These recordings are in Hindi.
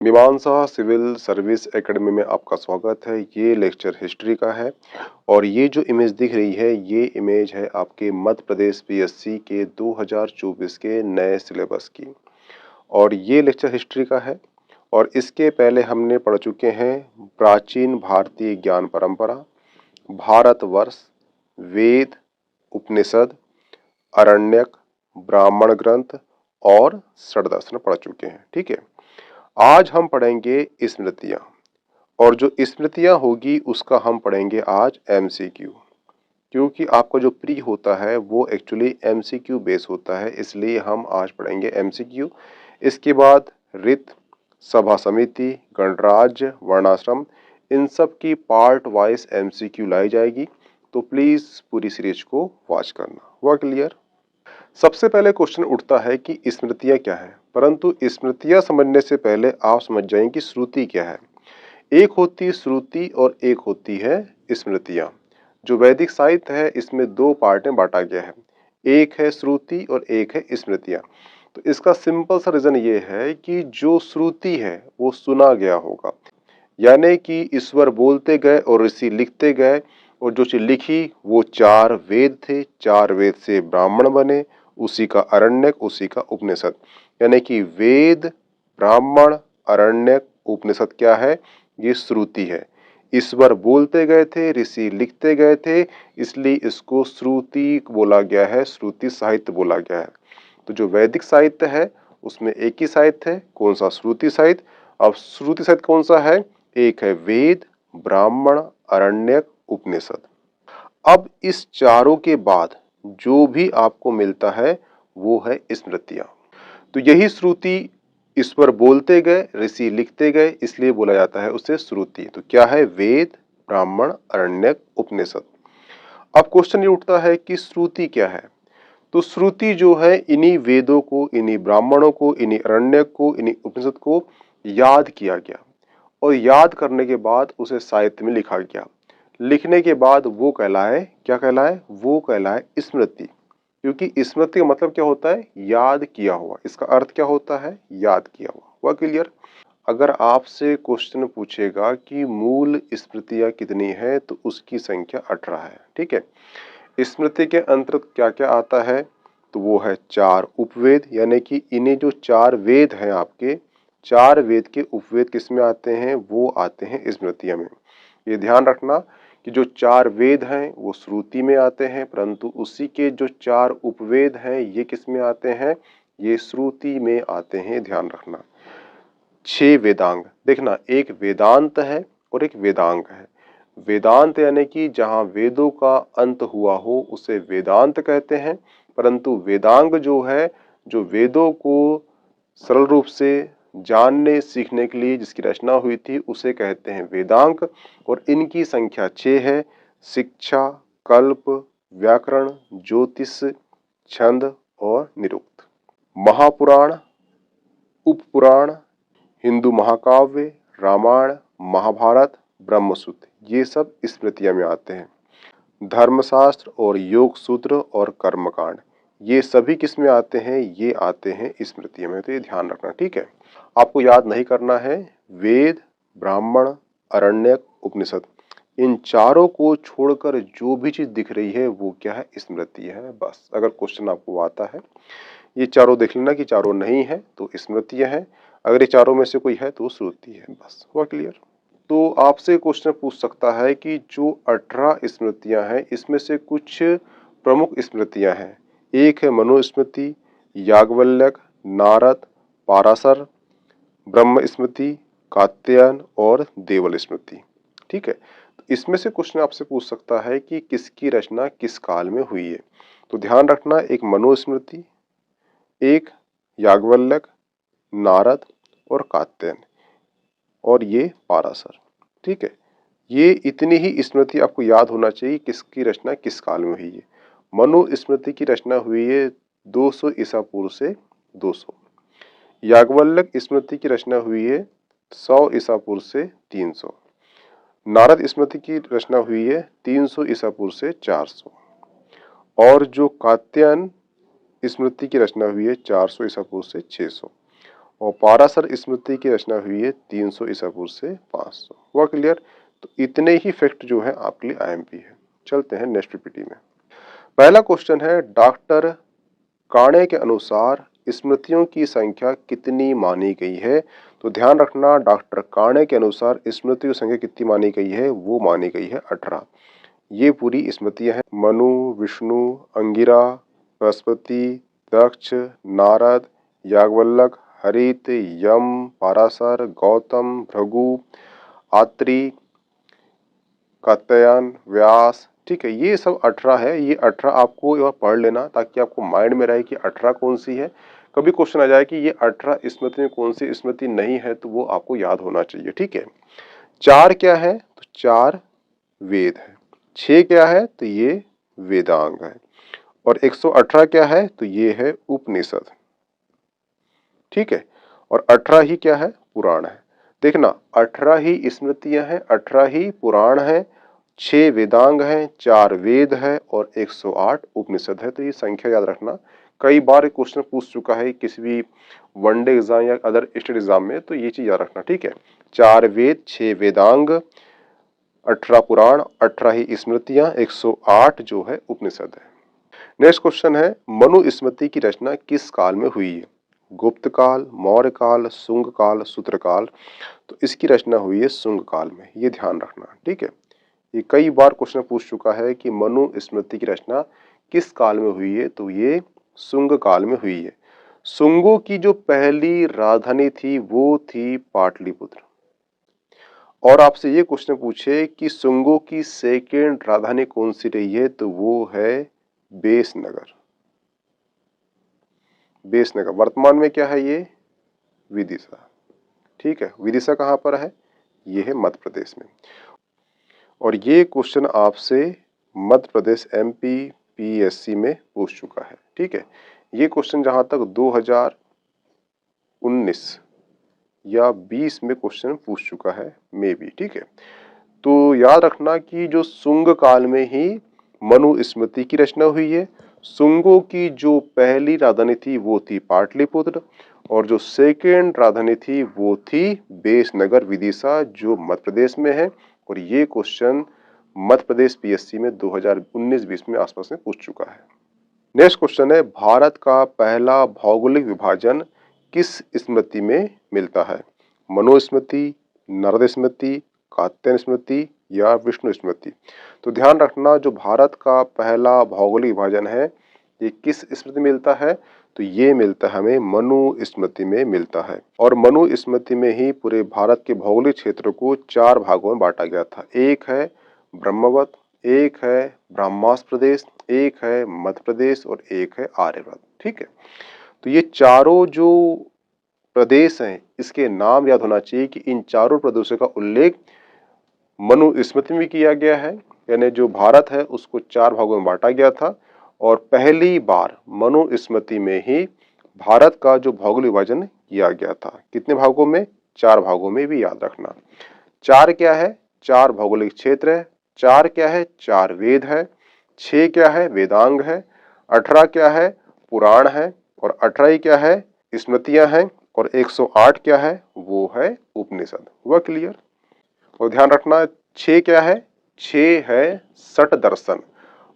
मीमांसा सिविल सर्विस एकेडमी में आपका स्वागत है। ये लेक्चर हिस्ट्री का है और ये जो इमेज दिख रही है ये इमेज है आपके मध्य प्रदेश पीएससी के 2024 के नए सिलेबस की और ये लेक्चर हिस्ट्री का है। और इसके पहले हमने पढ़ चुके हैं प्राचीन भारतीय ज्ञान परंपरा, भारतवर्ष, वेद, उपनिषद, अरण्यक, ब्राह्मण ग्रंथ और षड्दर्शन पढ़ चुके हैं। ठीक है, आज हम पढ़ेंगे स्मृतियां और जो स्मृतियां होगी उसका हम पढ़ेंगे आज एमसीक्यू, क्योंकि आपका जो प्री होता है वो एक्चुअली एमसीक्यू बेस होता है, इसलिए हम आज पढ़ेंगे एमसीक्यू। इसके बाद रित, सभा समिति, गणराज्य, वर्णाश्रम, इन सब की पार्ट वाइज एमसीक्यू लाई जाएगी, तो प्लीज पूरी सीरीज को वॉच करना। हुआ क्लियर? सबसे पहले क्वेश्चन उठता है कि स्मृतियां क्या है, परंतु स्मृतियां समझने से पहले आप समझ जाएं कि श्रुति क्या है। एक होती है श्रुति और एक होती है स्मृतियां। जो वैदिक साहित्य है इसमें दो पार्ट में बांटा गया है, एक है श्रुति और एक है स्मृतियां। तो इसका सिंपल सा रीजन ये है कि जो श्रुति है वो सुना गया होगा, यानी कि ईश्वर बोलते गए और ऋषि लिखते गए, और जो चीज लिखी वो चार वेद थे, चार वेद से ब्राह्मण बने, उसी का अरण्यक, उसी का उपनिषद। यानी कि वेद, ब्राह्मण, अरण्यक, उपनिषद क्या है? ये श्रुति है। ईश्वर बोलते गए थे, ऋषि लिखते गए थे, इसलिए इसको श्रुति बोला गया है, श्रुति साहित्य बोला गया है। तो जो वैदिक साहित्य है उसमें एक ही साहित्य है, कौन सा? श्रुति साहित्य। अब श्रुति साहित्य कौन सा है? एक है वेद, ब्राह्मण, अरण्यक, उपनिषद। अब इस चारों के बाद जो भी आपको मिलता है वो है स्मृतियां। तो यही श्रुति, ईश्वर बोलते गए, ऋषि लिखते गए, इसलिए बोला जाता है उसे श्रुति। तो क्या है? वेद, ब्राह्मण, अरण्यक, उपनिषद। अब क्वेश्चन ये उठता है कि श्रुति क्या है? तो श्रुति जो है इन्हीं वेदों को, इन्हीं ब्राह्मणों को, इन्हीं अरण्यक को, इन्हीं उपनिषद को याद किया गया और याद करने के बाद उसे साहित्य में लिखा गया। लिखने के बाद वो कहलाए, क्या कहलाए? वो कहलाए स्मृति। क्योंकि स्मृति का मतलब क्या होता है? याद किया हुआ। इसका अर्थ क्या होता है? याद किया हुआ। हुआ क्लियर? अगर आपसे क्वेश्चन पूछेगा कि मूल स्मृतियां कितनी है तो उसकी संख्या 18 है। ठीक है, स्मृति के अंतर्गत क्या क्या आता है? तो वो है चार उपवेद, यानी कि इन्हें जो चार वेद हैं आपके, चार वेद के उपवेद किस में आते हैं? वो आते हैं स्मृतियां में। ये ध्यान रखना कि जो चार वेद हैं वो श्रुति में आते हैं, परंतु उसी के जो चार उपवेद हैं ये किस में आते हैं? ये श्रुति में आते हैं। ध्यान रखना। 6 वेदांग, देखना, एक वेदांत है और एक वेदांग है। वेदांत यानी कि जहाँ वेदों का अंत हुआ हो उसे वेदांत कहते हैं, परंतु वेदांग जो है, जो वेदों को सरल रूप से जानने सीखने के लिए जिसकी रचना हुई थी उसे कहते हैं वेदांग। और इनकी संख्या 6 है: शिक्षा, कल्प, व्याकरण, ज्योतिष, छंद और निरुक्त। महापुराण, उपपुराण, हिंदू महाकाव्य, रामायण, महाभारत, ब्रह्मसूत्र, ये सब स्मृतियां में आते हैं। धर्मशास्त्र और योग सूत्र और कर्मकांड, ये सभी किस में आते हैं? ये आते हैं स्मृतियों में। तो ये ध्यान रखना। ठीक है, आपको याद नहीं करना है। वेद, ब्राह्मण, अरण्यक, उपनिषद, इन चारों को छोड़कर जो भी चीज दिख रही है वो क्या है? स्मृति है। बस अगर क्वेश्चन आपको आता है ये चारों देख लेना कि चारों नहीं है तो स्मृतियां हैं, अगर ये चारों में से कोई है तो श्रुति है। बस हुआ क्लियर? तो आपसे क्वेश्चन पूछ सकता है कि जो 18 स्मृतियां हैं इसमें से कुछ प्रमुख स्मृतियां हैं। एक है मनुस्मृति, याज्ञवल्क्य, नारद, पाराशर, ब्रह्म स्मृति, कात्यायन और देवल स्मृति। ठीक है, तो इसमें से क्वेश्चन आपसे पूछ सकता है कि किसकी रचना किस काल में हुई है। तो ध्यान रखना, एक मनुस्मृति, एक याज्ञवल्क्य, नारद और कात्यायन और ये पाराशर। ठीक है, ये इतनी ही स्मृति आपको याद होना चाहिए किसकी रचना किस काल में हुई है। मनु स्मृति की रचना हुई है 200 ईसा पूर्व से 200। याज्ञवल्क्य स्मृति की रचना हुई है 100 ईसा पूर्व से 300। नारद स्मृति की रचना हुई है 300 ईसा पूर्व से 400। और जो कात्यायन स्मृति की रचना हुई है 400 ईसा पूर्व से 600। और पाराशर स्मृति की रचना हुई है 300 ईसा पूर्व से 500। हुआ क्लियर? तो इतने ही फैक्ट जो है आपके लिए आईएमपी है। चलते हैं नेक्स्ट पीपीटी में। पहला क्वेश्चन है, डॉक्टर काणे के अनुसार स्मृतियों की संख्या कितनी मानी गई है? तो ध्यान रखना, डॉक्टर काणे के अनुसार स्मृतियों की संख्या कितनी मानी गई है? वो मानी गई है 18। ये पूरी स्मृतियां हैं। मनु, विष्णु, अंगिरा, बृहस्पति, दक्ष, नारद, याज्ञवल्क्य, हरित, यम, पाराशर, गौतम, भृगु, आत्रि, कात्यायन, व्यास। ठीक है, ये सब 18 है। ये 18 आपको एक बार पढ़ लेना ताकि आपको माइंड में रहे कि 18 कौन सी है। कभी क्वेश्चन आ जाए कि ये 18 स्मृति में कौन सी स्मृति नहीं है, तो वो आपको याद होना चाहिए। ठीक है, 4 क्या है? तो 4 वेद है। 6 क्या है? तो ये वेदांग है। और 118 क्या है? तो ये है उपनिषद। ठीक है, और 18 ही क्या है? पुराण है। देखना, 18 ही स्मृतियां हैं, 18 ही पुराण है, 6 वेदांग हैं, 4 वेद है और 108 उपनिषद है। तो ये संख्या याद रखना। कई बार क्वेश्चन पूछ चुका है किसी भी वनडे एग्जाम या अदर स्टेट एग्जाम में, तो ये चीज याद रखना। ठीक है, 4 वेद, 6 वेदांग, 18 पुराण, 18 ही स्मृतियां, 108 जो है उपनिषद है। नेक्स्ट क्वेश्चन है, मनु स्मृति की रचना किस काल में हुई है? गुप्त काल, मौर्य काल, शुंग काल, सूत्र काल। तो इसकी रचना हुई है शुंग काल में, ये ध्यान रखना। ठीक है, ये कई बार क्वेश्चन पूछ चुका है कि मनु स्मृति की रचना किस काल में हुई है? तो ये शुंग काल में हुई है। शुंगों की जो पहली राजधानी थी वो थी पाटलिपुत्र। और आपसे ये क्वेश्चन पूछे कि शुंगों की सेकेंड राजधानी कौन सी रही है? तो वो है बेसनगर। बेसनगर वर्तमान में क्या है? ये विदिशा। ठीक है, विदिशा कहाँ पर है? ये है मध्य प्रदेश में। और ये क्वेश्चन आपसे मध्य प्रदेश एमपी पीएससी में पूछ चुका है। ठीक है, ये क्वेश्चन जहां तक 2019 या 20 में क्वेश्चन पूछ चुका है मे बी। ठीक है, तो याद रखना कि जो शुंग काल में ही मनु स्मृति की रचना हुई है। शुंगों की जो पहली राजधानी थी वो थी पाटलिपुत्र और जो सेकेंड राजधानी थी वो थी बेसनगर विदिशा, जो मध्य प्रदेश में है। और ये क्वेश्चन मध्य प्रदेश पीएससी में 2019-20 में आसपास में पूछ चुका है। नेक्स्ट क्वेश्चन है, भारत का पहला भौगोलिक विभाजन किस स्मृति में मिलता है? मनु स्मृति, नारद स्मृति, कात्यायन स्मृति या विष्णु स्मृति। तो ध्यान रखना, जो भारत का पहला भौगोलिक विभाजन है ये किस स्मृति में मिलता है? तो ये मिलता है हमें मनु स्मृति में मिलता है। और मनु स्मृति में ही पूरे भारत के भौगोलिक क्षेत्र को 4 भागों में बांटा गया था। एक है ब्रह्मवत, एक है ब्रह्मास्त्र प्रदेश, एक है मध्य प्रदेश और एक है आर्यव्रत। ठीक है, तो ये चारों जो प्रदेश हैं इसके नाम याद होना चाहिए कि इन चारों प्रदेशों का उल्लेख मनु स्मृति में किया गया है। यानी जो भारत है उसको 4 भागों में बांटा गया था और पहली बार मनु स्मृति में ही भारत का जो भौगोलिक विभाजन किया गया था। कितने भागों में? 4 भागों में, भी याद रखना। 4 क्या है? 4 भौगोलिक क्षेत्र है। 4 क्या है? 4 वेद है। 6 क्या है? वेदांग है। 18 क्या है? पुराण है। और 18 ही क्या है? स्मृतियां हैं। और 108 क्या है? वो है उपनिषद। हुआ क्लियर? और ध्यान रखना, 6 क्या है? 6 है षट दर्शन।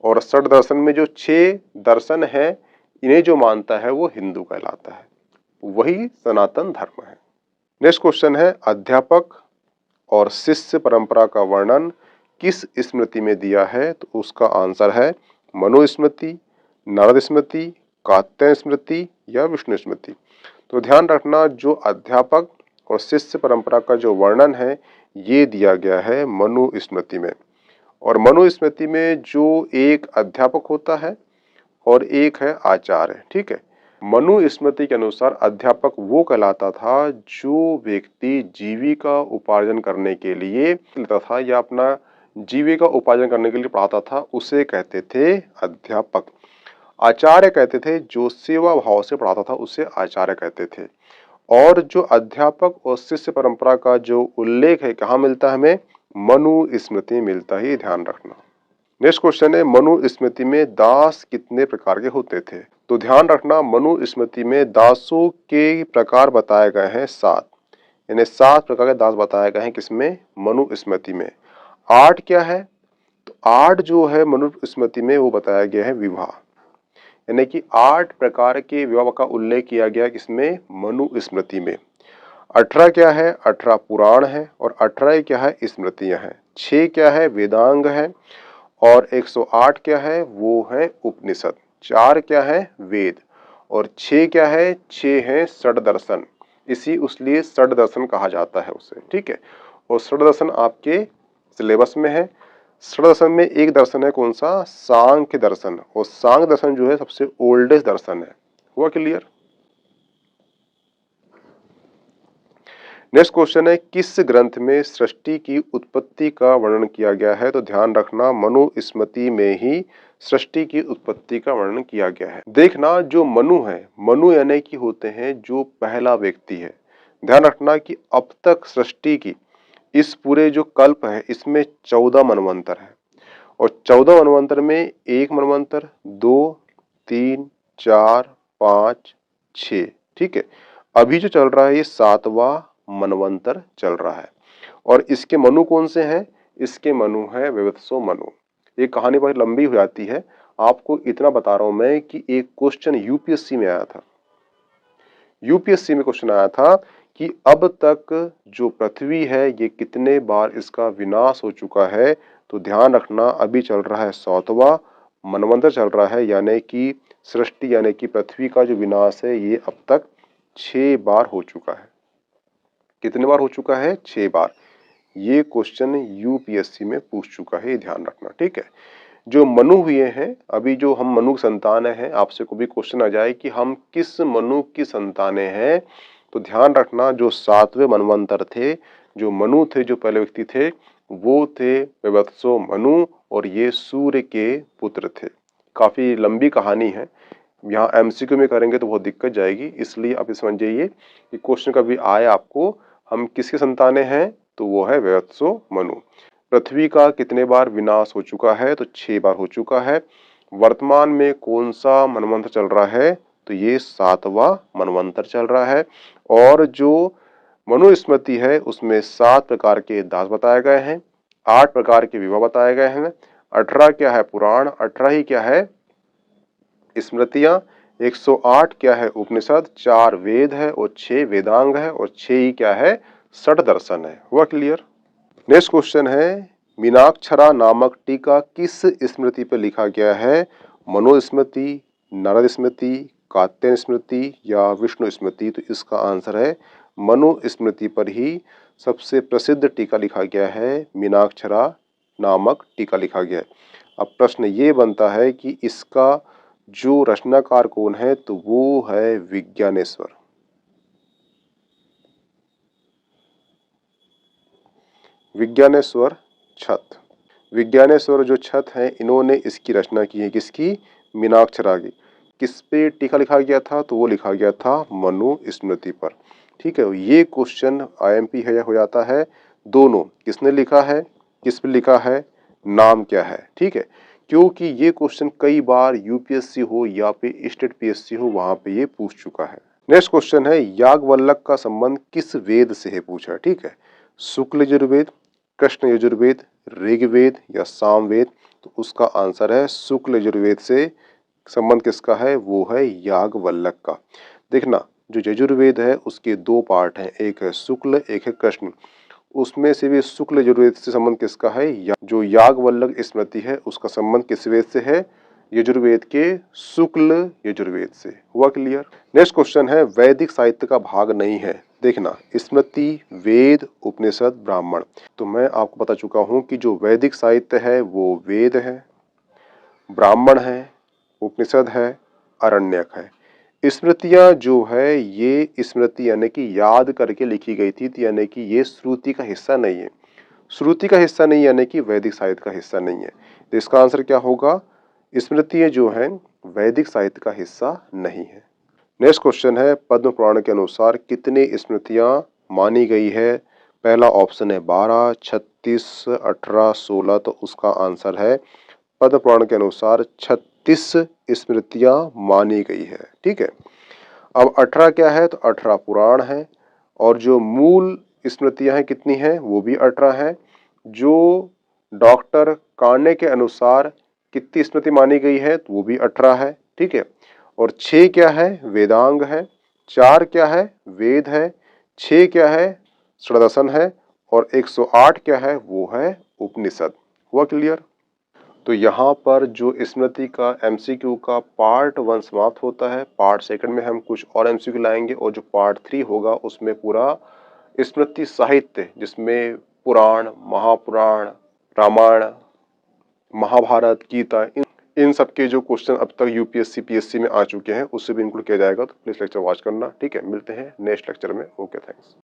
और षट दर्शन में जो 6 दर्शन है इन्हें जो मानता है वो हिंदू कहलाता है, वही सनातन धर्म है। नेक्स्ट क्वेश्चन है, अध्यापक और शिष्य परंपरा का वर्णन किस स्मृति में दिया है? तो उसका आंसर है मनु स्मृति, नारद स्मृति, कात्यायन स्मृति या विष्णु स्मृति। तो ध्यान रखना, जो अध्यापक और शिष्य परंपरा का जो वर्णन है ये दिया गया है मनु स्मृति में। और मनु स्मृति में जो एक अध्यापक होता है और एक है आचार्य। ठीक है, मनु स्मृति के अनुसार अध्यापक वो कहलाता था जो व्यक्ति जीविका उपार्जन करने के लिए लेता था या अपना जीविका उपार्जन करने के लिए पढ़ाता था, उसे कहते थे अध्यापक। आचार्य कहते थे जो सेवा भाव से पढ़ाता था, उसे आचार्य कहते थे। और जो अध्यापक और शिष्य परंपरा का जो उल्लेख है कहाँ मिलता है? हमें मनु स्मृति में मिलता है, ध्यान रखना। नेक्स्ट क्वेश्चन है, मनु स्मृति में दास कितने प्रकार के होते थे? तो ध्यान रखना, मनुस्मृति में दासों के प्रकार बताए गए हैं 7, यानी 7 प्रकार के दास बताए गए हैं किसमें, मनुस्मृति में। 8 क्या है, तो 8 जो है मनुस्मृति में वो बताया गया है विवाह, यानी कि 8 प्रकार के विवाह का उल्लेख किया गया किसमें, मनुस्मृति में। 18 क्या है, 18 पुराण है और 18 क्या है, स्मृतियां हैं। 6 क्या है, वेदांग है और 108 क्या है, वो है उपनिषद। 4 क्या है, वेद और 6 क्या है, 6 है षड दर्शन, इसलिए षड दर्शन कहा जाता है उसे, ठीक है। और षड दर्शन आपके सिलेबस में है। षड दर्शन में एक दर्शन है कौन सा, सांख्य दर्शन, और सांख्य दर्शन जो है सबसे ओल्डेस्ट दर्शन है। हुआ क्लियर। नेक्स्ट क्वेश्चन है, किस ग्रंथ में सृष्टि की उत्पत्ति का वर्णन किया गया है, तो ध्यान रखना मनुस्मृति में ही सृष्टि की उत्पत्ति का वर्णन किया गया है। देखना जो मनु है, मनु यानी कि होते हैं जो पहला व्यक्ति है। ध्यान रखना कि अब तक सृष्टि की इस पूरे जो कल्प है इसमें 14 मनवंतर है और 14 मनवंतर में एक मनवंतर, 2, 3, 4, 5, 6, ठीक है। अभी जो चल रहा है ये 7वां मनवंतर चल रहा है और इसके मनु कौन से हैं, इसके मनु है विवत्सो मनु। ये कहानी बहुत लंबी हो जाती है, आपको इतना बता रहा हूं मैं कि एक क्वेश्चन यूपीएससी में आया था। यूपीएससी में क्वेश्चन आया था कि अब तक जो पृथ्वी है ये कितने बार इसका विनाश हो चुका है, तो ध्यान रखना अभी चल रहा है 7वां मनवंतर चल रहा है, यानी कि सृष्टि यानी कि पृथ्वी का जो विनाश है ये अब तक 6 बार हो चुका है। कितने बार हो चुका है, 6 बार। ये क्वेश्चन यूपीएससी में पूछ चुका है, ध्यान रखना, ठीक है। जो मनु हुए हैं, अभी जो हम मनु की संतानें हैं, आपसे कोई भी क्वेश्चन आ जाए कि हम किस मनु की संतानें हैं, तो ध्यान रखना जो 7वें मनवंतर थे, जो मनु थे, जो पहले व्यक्ति थे, वो थे विवत्सो मनु और ये सूर्य के पुत्र थे। काफी लंबी कहानी है, यहाँ एमसीक्यू में करेंगे तो बहुत दिक्कत जाएगी, इसलिए आप समझ जाइए कि क्वेश्चन कभी आए आपको हम किसके संतानें हैं, तो वो है विवत्सो मनु। पृथ्वी का कितने बार विनाश हो चुका है, तो 6 बार हो चुका है। वर्तमान में कौन सा मनवंतर चल रहा है, तो ये 7वां मनवंतर चल रहा है। और जो मनुस्मृति है उसमें 7 प्रकार के दास बताए गए हैं, 8 प्रकार के विवाह बताए गए हैं, 18 क्या है पुराण, 18 ही क्या है स्मृतियां, 108 क्या है उपनिषद, 4 वेद है और 6 वेदांग है और 6 ही क्या है षड दर्शन है। हुआ क्लियर। नेक्स्ट क्वेश्चन है, मीनाक्षरा नामक टीका किस स्मृति पर लिखा गया है, मनुस्मृति, नारद स्मृति, कात्यायन स्मृति या विष्णु स्मृति, तो इसका आंसर है मनुस्मृति पर ही सबसे प्रसिद्ध टीका लिखा गया है, मीनाक्षरा नामक टीका लिखा गया है। अब प्रश्न ये बनता है कि इसका जो रचनाकार कौन है, तो वो है विज्ञानेश्वर। विज्ञानेश्वर छत, विज्ञानेश्वर जो छत है इन्होंने इसकी रचना की है, किसकी, मीनाक्षरा की। किस पे टीका लिखा गया था, तो वो लिखा गया था मनुस्मृति पर, ठीक है। ये क्वेश्चन आईएमपी है या हो जाता है, दोनों किसने लिखा है, किस पे लिखा है, नाम क्या है, ठीक है। क्योंकि ये क्वेश्चन कई बार यूपीएससी हो या फिर स्टेट पीएससी हो वहां पे ये पूछ चुका है। नेक्स्ट क्वेश्चन है, याज्ञवल्क्य का संबंध किस वेद से है पूछा, ठीक है। शुक्ल यजुर्वेद, कृष्ण यजुर्वेद, ऋग्वेद या सामवेद, तो उसका आंसर है शुक्ल यजुर्वेद से संबंध किसका है, वो है याज्ञवल्क्य का। देखना जो यजुर्वेद है उसके 2 पार्ट हैं, एक है शुक्ल एक है कृष्ण, उसमें से भी शुक्ल यजुर्वेद से संबंध किसका है, जो याज्ञवल्क्य स्मृति है उसका संबंध किस वेद से है, यजुर्वेद के शुक्ल यजुर्वेद से। हुआ क्लियर। नेक्स्ट क्वेश्चन है, वैदिक साहित्य का भाग नहीं है, देखना स्मृति, वेद, उपनिषद, ब्राह्मण। तो मैं आपको बता चुका हूं कि जो वैदिक साहित्य है वो वेद है, ब्राह्मण है, उपनिषद है, आरण्यक है। स्मृतियां जो है ये स्मृति यानी कि याद करके लिखी गई थी, यानी कि ये श्रुति का हिस्सा नहीं है। श्रुति का हिस्सा नहीं यानी कि वैदिक साहित्य का हिस्सा नहीं है, तो इसका आंसर क्या होगा, स्मृतियां जो है वैदिक साहित्य का हिस्सा नहीं है। नेक्स्ट क्वेश्चन है, पद्म पुराण के अनुसार कितनी स्मृतियां मानी गई है, पहला ऑप्शन है 12, 36, 18, 16, तो उसका आंसर है पद्म पुराण के अनुसार 32 स्मृतियां मानी गई है। ठीक है। अब 18 क्या है, तो 18 पुराण है और जो मूल स्मृतियां हैं कितनी हैं, वो भी 18 है। जो डॉक्टर काने के अनुसार कितनी स्मृति मानी गई है, तो वो भी 18 है। ठीक है। और 6 क्या है, वेदांग है। 4 क्या है, वेद है। 6 क्या है, षडदर्शन है। और 108 क्या है, वो है उपनिषद। हुआ क्लियर। तो यहाँ पर जो स्मृति का एमसीक्यू का पार्ट 1 समाप्त होता है। पार्ट सेकंड में हम कुछ और एमसीक्यू लाएंगे और जो पार्ट 3 होगा उसमें पूरा स्मृति साहित्य, जिसमें पुराण, महापुराण, रामायण, महाभारत, गीता, इन सब के जो क्वेश्चन अब तक यूपीएससी पीएससी में आ चुके हैं उससे भी इंक्लूड किया जाएगा। तो प्लीज लेक्चर वॉच करना। ठीक है, मिलते हैं नेक्स्ट लेक्चर में। Okay, thanks.